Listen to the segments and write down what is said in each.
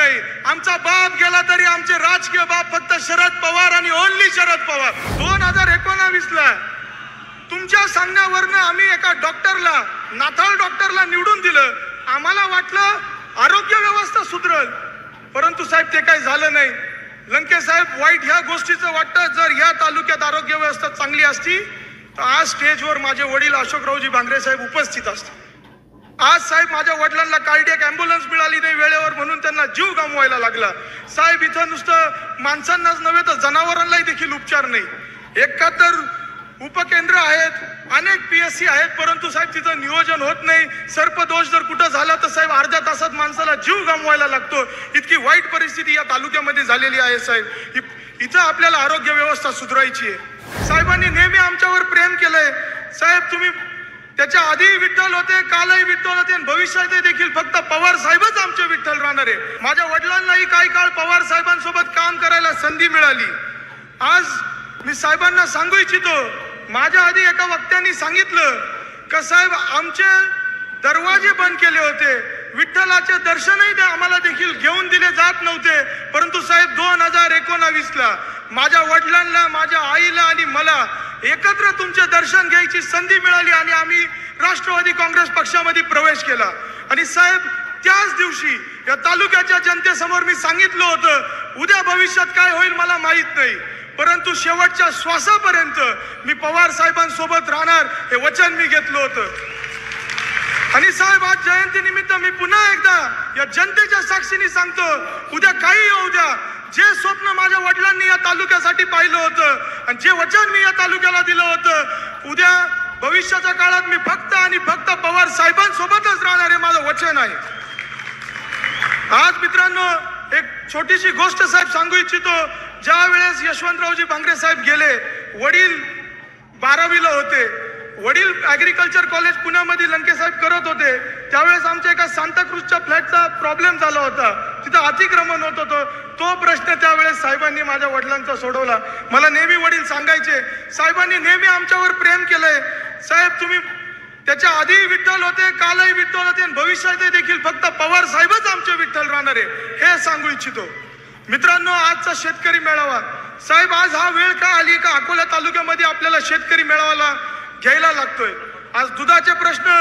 नाही. आमचा बाप गेला तरी आमचे राजकीय बाप फक्त शरद पवार आणि ओनली शरद पवार. 2019 ला तुमच्या सांगण्यावरनं आम्ही एका डॉक्टरला, नाथाळ डॉक्टरला निवडून दिलं. आम्हाला वाटलं आरोग्य व्यवस्था सुधरल, परंतु साहेब ते काही झालं नाही. लंके साहेब, वाईट ह्या गोष्टीचं वाटतं, जर ह्या तालुक्यात आरोग्य व्यवस्था चांगली असती तर आज स्टेजवर माझे वडील अशोकरावजी भांगरे साहेब उपस्थित असते. आज साहेब माझ्या वडिलांना कार्डियक ॲम्ब्युलन्स मिळाली नाही वेळेवर, म्हणून त्यांना जीव गमवायला लागला. साहेब इथं नुसतं माणसांनाच नव्हे तर जनावरांनाही देखील उपचार नाही. एकाहत्तर उपकेंद्र आहेत, अनेक PSC आहेत, परंतु साहेब तिथं नियोजन होत नाही. सर्पदोष जर कुठं झाला तर साहेब अर्ध्या तासात माणसाला जीव गमवायला लागतो. इतकी वाईट परिस्थिती या तालुक्यामध्ये झालेली आहे साहेब. इथं आपल्याला आरोग्य व्यवस्था सुधारायची आहे. साहेबांनी नेहमी आमच्यावर प्रेम केलंय. साहेब तुम्ही त्याच्या आधी विठ्ठल होते, कालही विठ्ठल होते आणि भविष्यात देखील फक्त पवार साहेबच आमचे विठ्ठल राहणार आहे. माझ्या वडिलांनाही काही काळ पवार साहेबांसोबत काम करायला संधी मिळाली. आज मी साहेबांना सांगू इच्छितो, माझ्या आधी एका वक्त्यांनी सांगितलं का साहेब आमचे दरवाजे बंद केले होते, विठ्ठलाचे दर्शनही ते आम्हाला देखील घेऊन दिले जात नव्हते. परंतु साहेब 2019 ला माझ्या वडिलांना, माझ्या आईला आणि मला एकत्र तुमचे दर्शन घ्यायची संधी मिळाली आणि आम्ही राष्ट्रवादी काँग्रेस पक्षामध्ये प्रवेश केला. आणि साहेब त्याच दिवशी या तालुक्याच्या जनतेसमोर मी सांगितलं होतं, उद्या भविष्यात काय होईल मला माहित नाही, परंतु शेवटच्या श्वासापर्यंत मी पवार साहेबांसोबत राहणार हे वचन मी घेतलं होतं. आणि साहेब आज जयंती निमित्त मी पुन्हा एकदा या जनतेच्या साक्षीने सांगतो, उद्या काही येऊ द्या, जे स्वप्न माझ्या वडिलांनी या तालुक्यासाठी पाहिलं होतं आणि जे वचन मी या तालुक्याला दिलं होतं, उद्या भविष्याच्या काळात मी फक्त आणि फक्त पवार साहेबांसोबतच राहणार हे माझं वचन आहे. आज मित्रांनो एक छोटीशी गोष्ट साहेब सांगू इच्छितो. ज्या वेळेस यशवंतरावजी भांगरे साहेब गेले, वडील 12वीला होते, वडील ॲग्रिकल्चर कॉलेज पुण्यामध्ये लंके साहेब करत होते. त्यावेळेस आमच्या एका सांताक्रूजच्या फ्लॅटचा प्रॉब्लेम झाला होता, तिथं अतिक्रमण होत होतं. तो प्रश्न त्यावेळेस साहेबांनी माझ्या वडिलांचा सोडवला. मला नेहमी वडील सांगायचे, साहेबांनी नेहमी आमच्यावर प्रेम केलंय. साहेब तुम्ही त्याच्या आधी विठ्ठल होते, कालही विठ्ठल होते आणि भविष्यात देखील फक्त पवार साहेबच आमचे विठ्ठल राहणार आहे हे सांगू इच्छितो. मित्रांनो आजचा शेतकरी मेळावा, साहेब आज हा वेळ का आली का अकोला तालुक्यामध्ये आपल्याला शेतकरी मेळावाला घ्यायला लागतोय. आज दुधाचे प्रश्न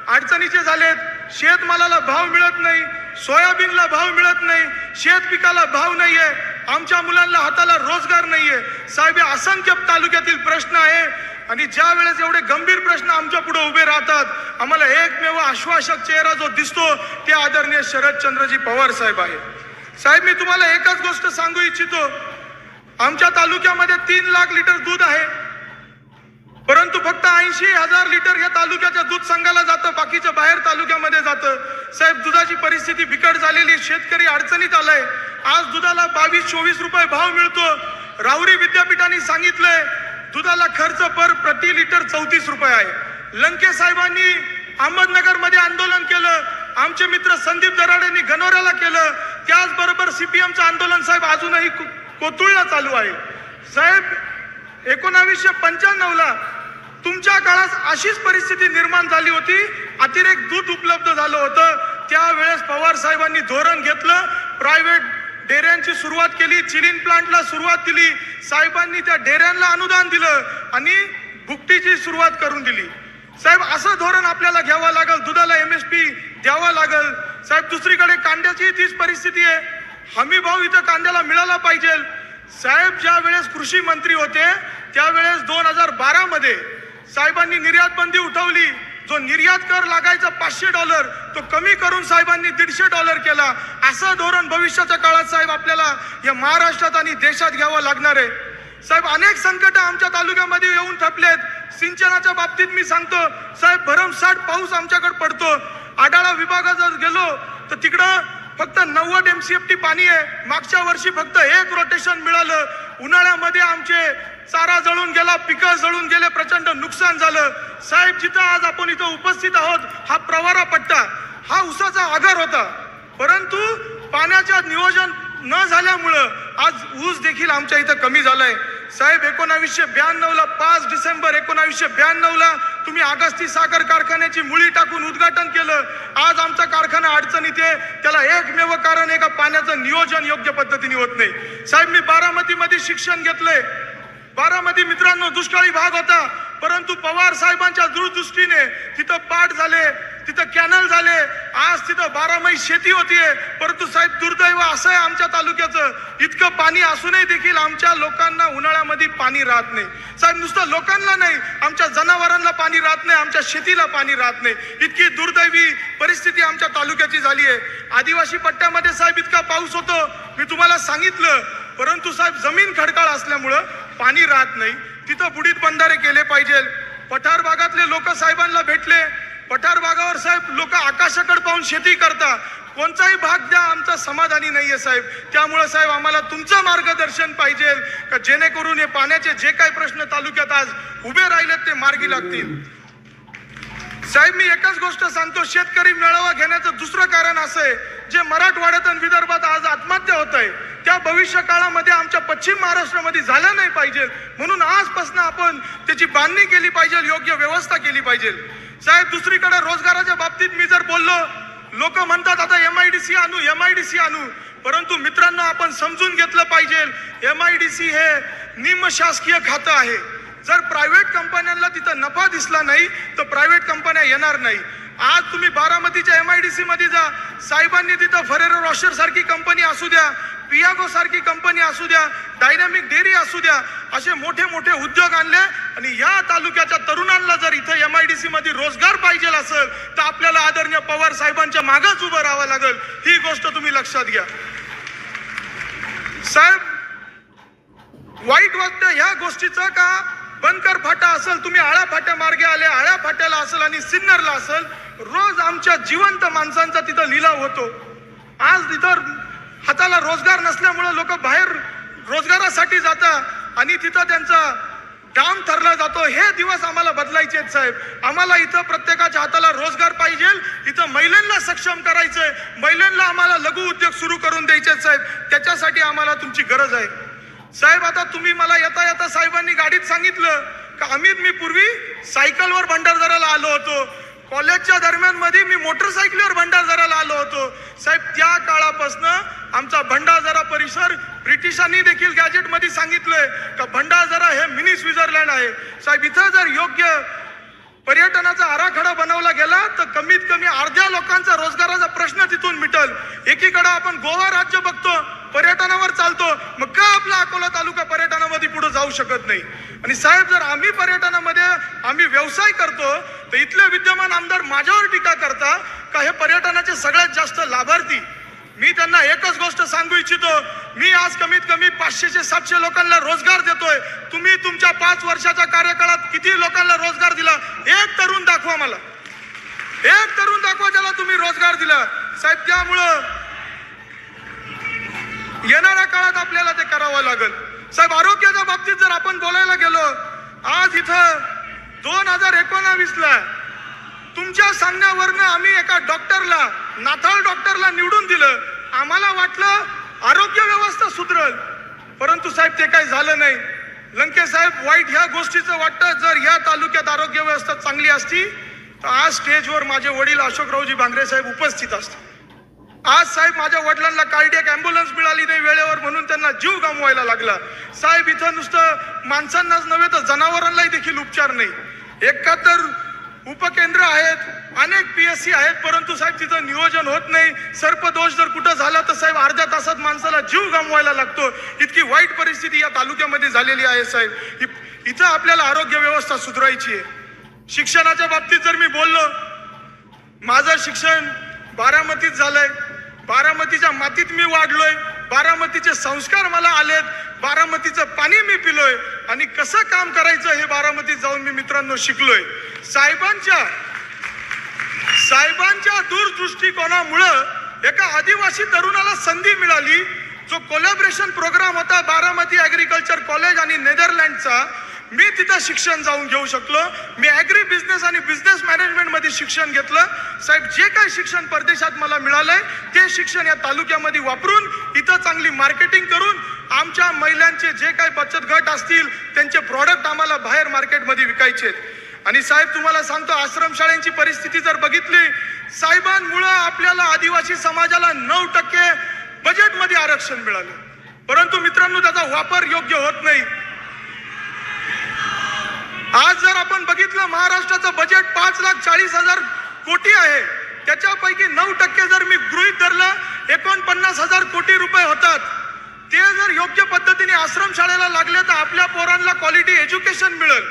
अडचणीचे झालेत, शेतमालाला भाव मिळत नाही, सोयाबीनला भाव मिळत नाही, शेत पिकाला भाव नाहीये, आमच्या मुलांना हाताला रोजगार नाहीये. साहेब हे असंख्य तालुक्यातील प्रश्न आहे आणि ज्या वेळेस एवढे गंभीर प्रश्न आमच्या पुढे उभे राहतात, आम्हाला एकमेव आश्वासक चेहरा जो दिसतो ते आदरणीय शरदचंद्रजी पवार साहेब आहे. साहेब मी तुम्हाला एकच गोष्ट सांगू इच्छितो, आमच्या तालुक्यामध्ये 3 लाख लिटर दूध आहे, परंतु फक्त 80,000 लिटर या तालुक्याच्या दूध संघाला जातं, बाकीचं बाहेर तालुक्यामध्ये जातं. साहेब दुधाची परिस्थिती बिकट झालेली, शेतकरी अडचणीत आलाय. आज दुधाला 22-24 रुपये भाव मिळतो. राहुरी विद्यापीठाने सांगितलंय दुधाला खर्च प्रति लिटर 34 रुपये आहे. लंके साहेबांनी अहमदनगरमध्ये आंदोलन केलं, आमचे मित्र संदीप दराडेंनी गणोऱ्याला केलं, त्याचबरोबर CPMचं आंदोलन साहेब अजूनही कोतुळला चालू आहे. साहेब 1995 ला तुमच्या काळात अशीच परिस्थिती निर्माण झाली होती, अतिरेक दूध उपलब्ध झालं होतं. त्यावेळेस पवार साहेबांनी धोरण घेतलं, प्रायव्हेट डेऱ्यांची सुरुवात केली, चिलीन प्लांटला सुरुवात दिली, साहेबांनी त्या डेऱ्यांना अनुदान दिलं आणि भुकटीची सुरुवात करून दिली. साहेब असं धोरण आपल्याला घ्यावं लागल, दुधाला MSP द्यावा लागल. साहेब दुसरीकडे कांद्याची तीच परिस्थिती आहे, हमी भाव इथं कांद्याला मिळाला पाहिजे. साहेब ज्या वेळेस कृषी मंत्री होते त्यावेळेस 2012 मध्ये साहेबांनी निर्यात बंदी उठवली. जो निर्यात कर लागायचा $500 तो कमी करून साहेबांनी $150 केला. असं धोरण भविष्याच्या काळात साहेब आपल्याला या महाराष्ट्रात आणि देशात घ्यावं लागणार आहे. साहेब अनेक संकट आमच्या तालुक्यामध्ये येऊन ठपलेत. सिंचनाच्या बाबतीत मी सांगतो साहेब, भरमसाठ पाऊस आमच्याकडे पडतो. आडाळा विभागात जर गेलो तर तिकडं फक्त 90 MCFT पाणी आहे. मागच्या वर्षी फक्त 1 रोटेशन मिळालं. उन्हाळ्यामध्ये आमचे चारा जळून गेला, पिकं जळून गेले, प्रचंड नुकसान झालं. साहेब जिथं आज आपण इथं उपस्थित आहोत हा प्रवारा पट्टा, हा ऊसाचा आगार होता, परंतु पाण्याच्या नियोजन न झाल्यामुळं आज ऊस देखील आमच्या इथं कमी झालाय. साहेब 1992ला 5 डिसेंबर 1992ला तुम्ही आगस्ती साखर कारखान्याची मुळी टाकून उद्घाटन केलं. आज आमचा कारखाना अडचणीत आहे. त्याला एकमेव कारण आहे का पाण्याचं नियोजन योग्य पद्धतीने होत नाही. साहेब मी बारामतीमध्ये शिक्षण घेतलंय. बारामती मित्रांनो दुष्काळी भाग होता, परंतु पवार साहेबांच्या दूरदृष्टीने तिथं पाट झाले, तिथं कॅनल झाले, आज तिथं 12 शेती होतीये. परंतु साहेब दुर्दैव असं आहे आमच्या तालुक्याचं, इतकं पाणी असूनही देखील आमच्या लोकांना उन्हाळ्यामध्ये पाणी राहत नाही. साहेब नुसतं लोकांना नाही, आमच्या जनावरांना पाणी राहत नाही, आमच्या शेतीला पाणी राहत नाही. इतकी दुर्दैवी परिस्थिती आमच्या तालुक्याची झाली आहे. आदिवासी पट्ट्यामध्ये साहेब इतका पाऊस होतो मी तुम्हाला सांगितलं, परंतु साहेब जमीन खडकाळ असल्यामुळं पाणी राहत नाही. तिथं बुडीत बंधारे केले पाहिजे. पठार भागातले लोक साहेबांना भेटले. पठार भागावर साहेब लोक आकाशाकडे पाहून शेती करता. कोणताही भाग द्या आमचा समाधानी नाहीये साहेब. त्यामुळे साहेब आम्हाला तुमचं मार्गदर्शन पाहिजे का जेणेकरून हे पाण्याचे जे काही प्रश्न तालुक्यात आज उभे राहिलेत ते मार्गी लागतील. साहेब मी एकच गोष्ट सांगतो, शेतकरी मेळावा घेण्याचं दुसरं कारण असं आहे, जे मराठवाड्यात आणि विदर्भात आज आत्महत्या होत आहे त्या भविष्य काळामध्ये आमच्या पश्चिम महाराष्ट्रामध्ये झाल्या नाही पाहिजे, म्हणून आजपासून आपण त्याची बांधणी केली पाहिजे, योग्य व्यवस्था केली पाहिजे. साहेब दुसरीकडे रोजगाराच्या बाबतीत मी जर बोललो, लोक म्हणतात आता MIDC आणू MIDC आणू, परंतु मित्रांनो आपण समजून घेतलं पाहिजे MIDC हे निम शासकीय खातं आहे. जर प्रायव्हेट कंपन्यांना तिथं नफा दिसला नाही तर प्रायव्हेट कंपन्या येणार नाही. आज तुम्ही बारामतीच्या MIDC मध्ये जा, साहेबांनी तिथं फरेरो रॉशर सारखी कंपनी असू द्या, पियागो सारखी कंपनी असू द्या, डायनामिक डेअरी असू द्या, असे मोठे मोठे उद्योग आणले. आणि या तालुक्याच्या तरुणांना जर इथं MIDC मध्ये रोजगार पाहिजे असेल तर आपल्याला आदरणीय पवार साहेबांच्या मागच उभं राहावं लागेल. ही गोष्ट तुम्ही लक्षात घ्या. साहेब वाईट वाटतं ह्या गोष्टीचं का बनकर फाटा असेल, तुम्ही आळा फाट्या मार्गे आले, आळ्या फाट्याला असेल आणि सिन्नरला असेल, रोज आमच्या जिवंत माणसांचा तिथं लिलाव होतो. आज तिथं हाताला रोजगार नसल्यामुळे लोक बाहेर रोजगारासाठी जातात आणि तिथं त्यांचा डाम ठरला जातो. हे दिवस आम्हाला बदलायचे आहेत साहेब. आम्हाला इथं प्रत्येकाच्या हाताला रोजगार पाहिजे. इथं महिलांना सक्षम करायचंय, महिलांना आम्हाला लघु उद्योग सुरू करून द्यायचे साहेब. त्याच्यासाठी आम्हाला तुमची गरज आहे साहेब. आता तुम्ही मला येता येता साहेबांनी गाडीत सांगितलं का अमित मी पूर्वी सायकलवर भंडारदराला आलो होतो, कॉलेजच्या दरम्यान मध्ये मी मोटरसायकलीवर भंडारदराला आलो होतो. साहेब त्या काळापासून आमचा भंडारदरा परिसर ब्रिटिशांनी देखील गॅजेट मध्ये सांगितलंय का भंडारदरा हे मिनी स्वित्झर्लंड आहे. साहेब इथं जर योग्य पर्यटनाचा आराखडा बनवला गेला तर कमीत कमी अर्ध्या लोकांचा रोजगाराचा प्रश्न तिथून मिटल. एकीकडे आपण गोवा राज्य बघतो, पर्यटनावर चालतो, मग का आपला अकोला तालुका पर्यटनामध्ये पुढे जाऊ शकत नाही? आणि साहेब जर आम्ही पर्यटनामध्ये आम्ही व्यवसाय करतो तर इथले विद्यमान आमदार माझ्यावर टीका करता का हे पर्यटनाचे सगळ्यात जास्त लाभार्थी. मी त्यांना एकच गोष्ट सांगू इच्छितो, मी आज कमीत कमी 500 ते 700 लोकांना रोजगार देतोय. तुम्ही तुमच्या 5 वर्षाच्या कार्यकाळात किती लोकांना रोजगार दिला? एक तरुण दाखवा मला, एक तरुण दाखवा ज्याला तुम्ही रोजगार दिला साहेब. त्यामुळं येणाऱ्या काळात आपल्याला ते करावं लागेल साहेब. आरोग्याच्या बाबतीत जर आपण बोलायला गेलो, आज इथं 2019ला तुमच्या सांगण्यावरनं आम्ही एका डॉक्टरला, नाथाळ डॉक्टरला निवडून दिलं. आम्हाला वाटलं आरोग्य व्यवस्था सुधरल, परंतु साहेब ते काही झालं नाही. लंके साहेब वाईट ह्या गोष्टीचं वाटतं, जर ह्या तालुक्यात आरोग्य व्यवस्था चांगली असती तर आज स्टेजवर माझे वडील अशोकरावजी भांगरे साहेब उपस्थित असते. आज साहेब माझ्या वडिलांना कार्डियक ॲम्ब्युलन्स मिळाली नाही वेळेवर, म्हणून त्यांना जीव गमवायला लागला. साहेब इथं नुसतं माणसांनाच नव्हे तर जनावरांनाही देखील उपचार नाही. एकाहत्तर उपकेंद्र आहेत, अनेक PSC आहेत, परंतु साहेब तिथं नियोजन होत नाही. सर्पदोष जर कुठं झाला तर साहेब अर्ध्या तासात माणसाला जीव गमवायला लागतो. इतकी वाईट परिस्थिती या तालुक्यामध्ये झालेली आहे साहेब. इथं आपल्याला आरोग्य व्यवस्था सुधारायची आहे. शिक्षणाच्या बाबतीत जर मी बोललो, माझं शिक्षण बारामतीत झालंय, बारामतीच्या मातीत मी वाढलोय, बारामतीचे संस्कार मला आलेत, बारामतीचं पाणी मी पिलोय आणि कसं काम करायचं हे बारामतीत जाऊन मी मित्रांनो शिकलोय. साहेबांच्या दूरदृष्टिकोनामुळं एका आदिवासी तरुणाला संधी मिळाली. जो कोलॅबरेशन प्रोग्राम होता बारामती ॲग्रिकल्चर कॉलेज आणि नेदरलँडचा, मी तिथं शिक्षण जाऊन घेऊ शकलो. मी ॲग्री बिझनेस आणि बिझनेस मॅनेजमेंट मध्ये शिक्षण घेतलं. साहेब, जे काही शिक्षण परदेशात मला मिळालंय ते शिक्षण या तालुक्यामध्ये वापरून इथं चांगली मार्केटिंग करून आमच्या महिलांचे जे काही बचत गट असतील त्यांचे प्रॉडक्ट आम्हाला बाहेर मार्केटमध्ये विकायचे. आणि साहेब, तुम्हाला सांगतो, आश्रमशाळांची परिस्थिती जर बघितली, साहेबांमुळं आपल्याला आदिवासी समाजाला 9% बजेटमध्ये आरक्षण मिळालं. परंतु मित्रांनो, त्याचा वापर योग्य होत नाही. आज जर आपण बघितलं, महाराष्ट्राचं बजेट 5,40,000 कोटी आहे. त्याच्यापैकी 9% जर मी गृहीत धरलं 49,000 कोटी रुपये होतात. ते जर योग्य पद्धतीने आश्रमशाळेला लागले तर आपल्या पोरांना क्वालिटी एज्युकेशन मिळेल.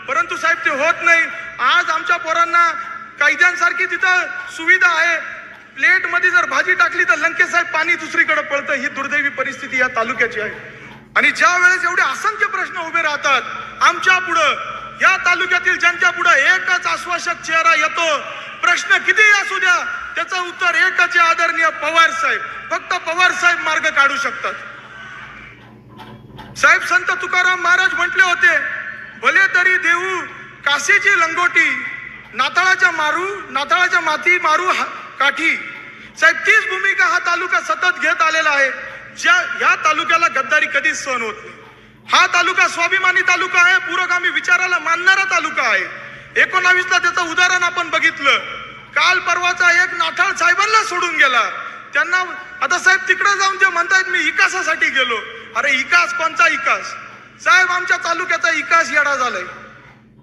परंतु साहेब, ते होत नाही. आज आमच्या पोरांना कैद्यांसारखी तिथं सुविधा आहे. प्लेट मध्ये जर भाजी टाकली तर लंके साहेब पाणी दुसरीकडे पळतं. ही दुर्दैवी परिस्थिती या तालुक्याची आहे. आणि ज्या वेळेस एवढे असंख्य प्रश्न उभे राहतात आमच्या पुढं, या तालुक्यातील जनता पुढे एकच आश्वासक चेहरा येतो. प्रश्न कितीही असू द्या, त्याचं उत्तर एकच आहे, आदरणीय पवार साहेब. फक्त पवार साहेब मार्ग काढू शकतात. साहेब, संत तुकाराम महाराज म्हटले होते, भले तरी देऊ काशीची लंगोटी, नाताळाच्या माती मारू काठी. साहेब, तीच भूमिका हा तालुका सतत घेत आलेला आहे. या तालुक्याला गद्दारी कधीच सहन होत नाही. हा तालुका स्वाभिमानी तालुका आहे, पुरोगामी विचाराला मानणारा तालुका आहे. 19ला त्याचं उदाहरण आपण बघितलं. काल परवाचा एक नाठाळ साहेबांना सोडून गेला. त्यांना आता साहेब तिकडे जाऊन ते म्हणतायत मी विकासासाठी गेलो. अरे विकास कोणता विकास साहेब? आमच्या तालुक्याचा विकास येडा झालाय.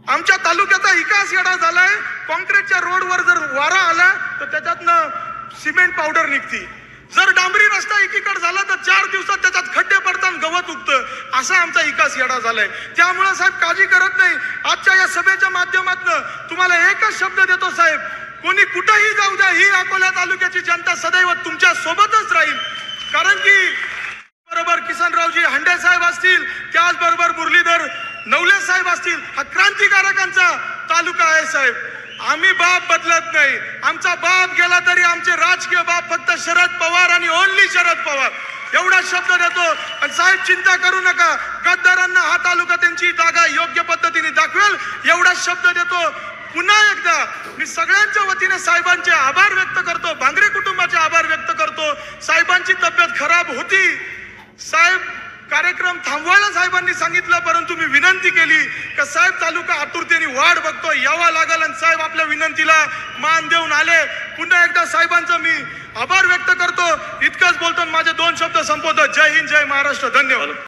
आमच्या तालुक्याचा विकास येडा झालाय. कॉन्क्रीटच्या रोडवर जर वारा आला तर त्याच्यातनं सिमेंट पावडर निघती. जर डांबरी रस्ता एकीकडे झाला तर 4 दिवसात त्याच्यात खड्डे पडतात, गवत उगतं. असा आमचा विकास येडा झालाय. त्यामुळे साहेब काळजी करत नाही. आजच्या या सभेच्या माध्यमातून तुम्हाला एकच शब्द देतो साहेब, कोणी कुठेही जाऊ द्या, ही अकोला तालुक्याची जनता सदैव तुमच्या सोबतच राहील. कारण की बरोबर किसनरावजी हंडे साहेब असतील, त्याचबरोबर मुरलीधर नवले साहेब असतील, हा क्रांतिकारकांचा तालुका आहे साहेब. आम्ही बाप बदलत नाही. आमचा बाप गेला तरी आमचे राजकीय बाप फक्त शरद पवार आणि ओनली शरद पवार, एवढा शब्द देतो. आणि साहेब चिंता करू नका, गद्दारांना हा तालुका त्यांची जागा योग्य पद्धतीने दाखवेल एवढा शब्द देतो. पुन्हा एकदा मी सगळ्यांच्या वतीने साहेबांचे आभार व्यक्त करतो, भांगरे कुटुंबाचे आभार व्यक्त करतो. साहेबांची तब्येत खराब होती साहेब, कार्यक्रम थांबवायला साहेबांनी सांगितलं, परंतु मी विनंती केली की साहेब तालुका आतुरतेने वाट बघतो, यावं लागल. आणि साहेब आपल्या विनंतीला मान देऊन आले. पुन्हा एकदा साहेबांचा मी आभार व्यक्त करतो. इतकंच बोलतो माझे 2 शब्द संपवतो. जय हिंद, जय महाराष्ट्र, धन्यवाद.